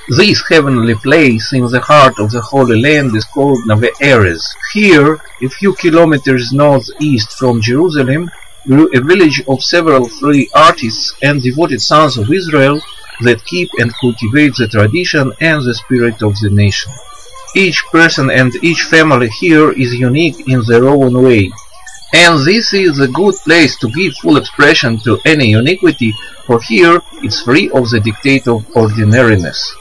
This heavenly place in the heart of the Holy Land is called FRfoNeveErez. Here, a few kilometers northeast from Jerusalem, grew a village of several free artists and devoted sons of Israel that keep and cultivate the tradition and the spirit of the nation. Each person and each family here is unique in their own way, and this is a good place to give full expression to any uniquity, for here it's free of the dictate of ordinariness.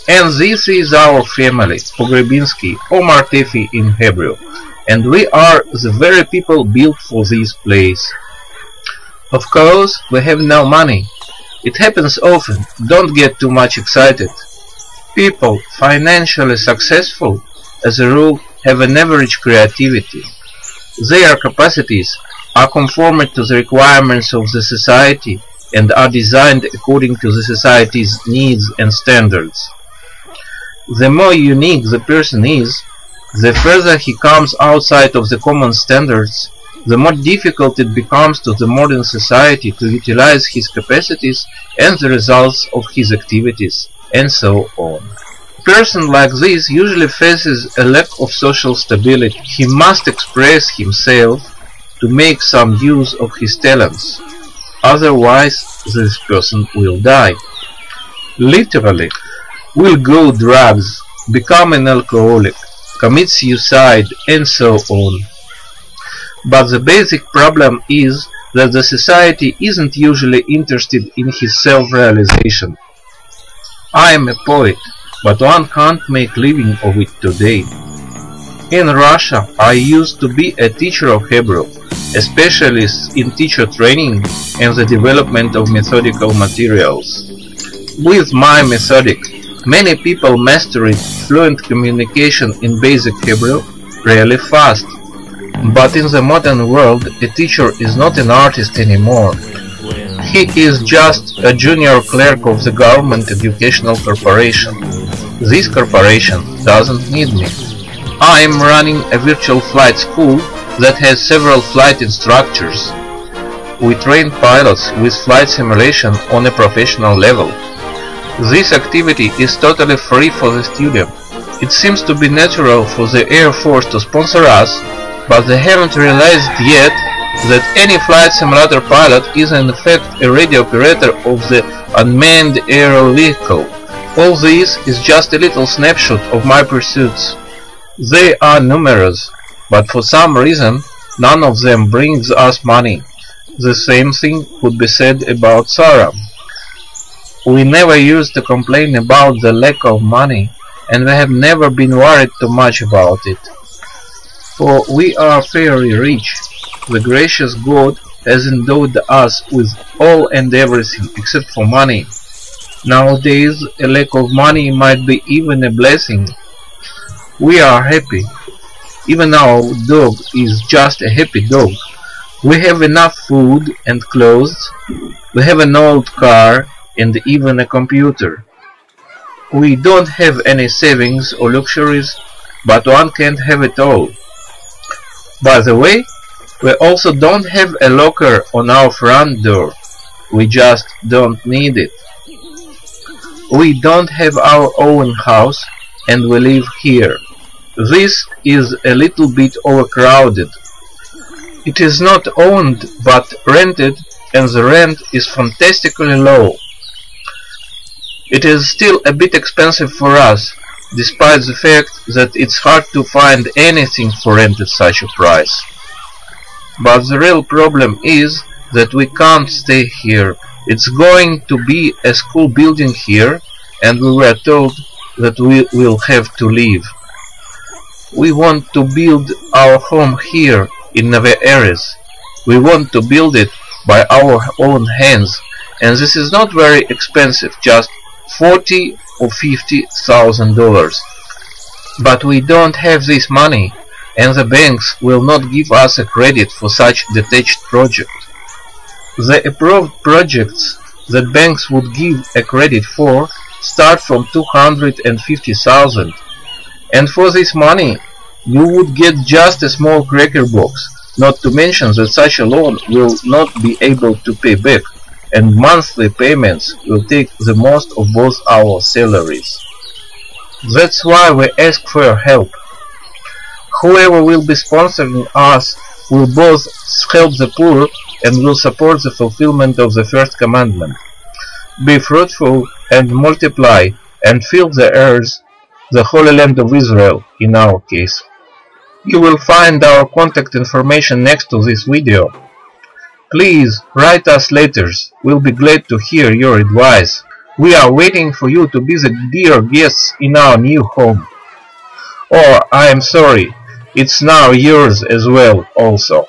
And this is our family, Pogrebinsky, or Martefi in Hebrew, and we are the very people built for this place. Of course, we have no money. It happens often, don't get too much excited. People financially successful, as a rule, have an average creativity. Their capacities are conformed to the requirements of the society and are designed according to the society's needs and standards. The more unique the person is, the further he comes outside of the common standards, the more difficult it becomes to the modern society to utilize his capacities and the results of his activities, and so on. A person like this usually faces a lack of social stability. He must express himself to make some use of his talents, otherwise this person will die. Literally, will go drugs, become an alcoholic, commit suicide, and so on. But the basic problem is that the society isn't usually interested in his self-realization. I am a poet, but one can't make living of it today. In Russia, I used to be a teacher of Hebrew, a specialist in teacher training and the development of methodical materials. With my methodic, many people mastered fluent communication in basic Hebrew really fast. But in the modern world, a teacher is not an artist anymore. He is just a junior clerk of the government educational corporation. This corporation doesn't need me. I am running a virtual flight school that has several flight instructors. We train pilots with flight simulation on a professional level. This activity is totally free for the student. It seems to be natural for the Air Force to sponsor us, but they haven't realized yet that any flight simulator pilot is in fact a radio operator of the unmanned aerial vehicle. All this is just a little snapshot of my pursuits. They are numerous, but for some reason none of them brings us money. The same thing could be said about Sarah. We never used to complain about the lack of money, and we have never been worried too much about it. For we are very rich. The gracious God has endowed us with all and everything except for money. Nowadays, a lack of money might be even a blessing. We are happy. Even our dog is just a happy dog. We have enough food and clothes. We have an old car and even a computer. We don't have any savings or luxuries, but one can't have it all. By the way, we also don't have a locker on our front door. We just don't need it. We don't have our own house, and we live here. This is a little bit overcrowded. It is not owned but rented, and the rent is fantastically low. It is still a bit expensive for us, despite the fact that it's hard to find anything for rent at such a price. But the real problem is that we can't stay here. It's going to be a school building here, and we were told that we will have to leave. We want to build our home here in FRfoNeveErez. We want to build it by our own hands, and this is not very expensive, just $40,000 or $50,000. But we don't have this money, and the banks will not give us a credit for such detached project. The approved projects that banks would give a credit for start from $250,000, and for this money you would get just a small cracker box, not to mention that such a loan will not be able to pay back. and monthly payments will take the most of both our salaries. That's why we ask for your help. Whoever will be sponsoring us will both help the poor and will support the fulfillment of the first commandment. Be fruitful and multiply and fill the earth, the Holy Land of Israel in our case. You will find our contact information next to this video. Please write us letters. We'll be glad to hear your advice. We are waiting for you to be the dear guests in our new home. Or, I am sorry, it's now yours as well also.